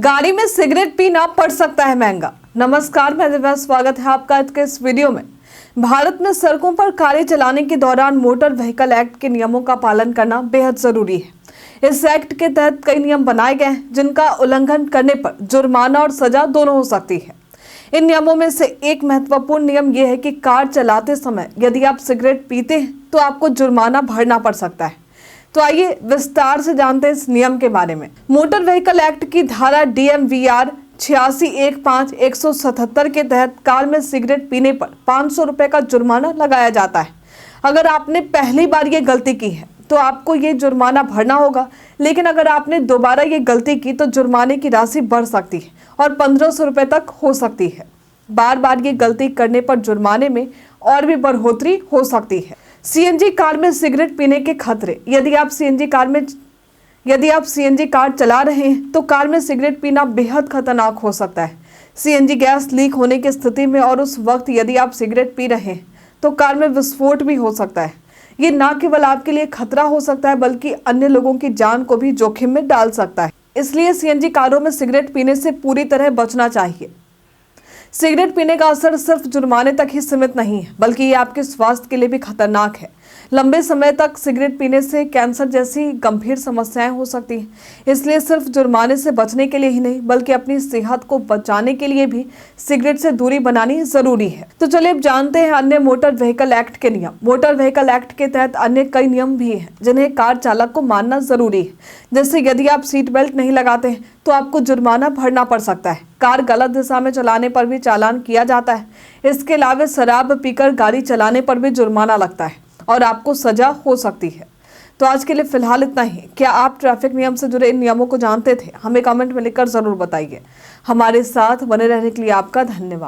गाड़ी में सिगरेट पीना पड़ सकता है महंगा। नमस्कार, मैं दिव्या, स्वागत है आपका आज के इस वीडियो में। भारत में सड़कों पर गाड़ी चलाने के दौरान मोटर व्हीकल एक्ट के नियमों का पालन करना बेहद जरूरी है। इस एक्ट के तहत कई नियम बनाए गए हैं जिनका उल्लंघन करने पर जुर्माना और सजा दोनों हो सकती है। इन नियमों में से एक महत्वपूर्ण नियम यह है कि कार चलाते समय यदि आप सिगरेट पीते हैं तो आपको जुर्माना भरना पड़ सकता है। तो आइए विस्तार से जानते हैं इस नियम के बारे में। मोटर व्हीकल एक्ट की धारा DMVR 8615/177 के तहत कार में सिगरेट पीने पर 500 रुपए का जुर्माना लगाया जाता है। अगर आपने पहली बार ये गलती की है तो आपको ये जुर्माना भरना होगा, लेकिन अगर आपने दोबारा ये गलती की तो जुर्माने की राशि बढ़ सकती है और 1500 रुपए तक हो सकती है। बार बार ये गलती करने पर जुर्माने में और भी बढ़ोतरी हो सकती है। CNG कार में सिगरेट पीने के खतरे। यदि आप CNG कार चला रहे हैं तो कार में सिगरेट पीना बेहद खतरनाक हो सकता है। CNG गैस लीक होने की स्थिति में और उस वक्त यदि आप सिगरेट पी रहे हैं तो कार में विस्फोट भी हो सकता है। ये न केवल आपके लिए खतरा हो सकता है बल्कि अन्य लोगों की जान को भी जोखिम में डाल सकता है। इसलिए CNG कारों में सिगरेट पीने से पूरी तरह बचना चाहिए। सिगरेट पीने का असर सिर्फ जुर्माने तक ही सीमित नहीं है, बल्कि ये आपके स्वास्थ्य के लिए भी खतरनाक है। लंबे समय तक सिगरेट पीने से कैंसर जैसी गंभीर समस्याएं हो सकती हैं। इसलिए सिर्फ जुर्माने से बचने के लिए ही नहीं बल्कि अपनी सेहत को बचाने के लिए भी सिगरेट से दूरी बनानी जरूरी है। तो चलिए अब जानते हैं अन्य मोटर व्हीकल एक्ट के नियम। मोटर व्हीकल एक्ट के तहत अन्य कई नियम भी हैं जिन्हें कार चालक को मानना जरूरी है। जैसे यदि आप सीट बेल्ट नहीं लगाते हैं तो आपको जुर्माना भरना पड़ सकता है। कार गलत दिशा में चलाने पर भी चालान किया जाता है। इसके अलावा शराब पीकर गाड़ी चलाने पर भी जुर्माना लगता है और आपको सजा हो सकती है। तो आज के लिए फिलहाल इतना ही। क्या आप ट्रैफिक नियम से जुड़े इन नियमों को जानते थे? हमें कमेंट में लिखकर जरूर बताइए। हमारे साथ बने रहने के लिए आपका धन्यवाद।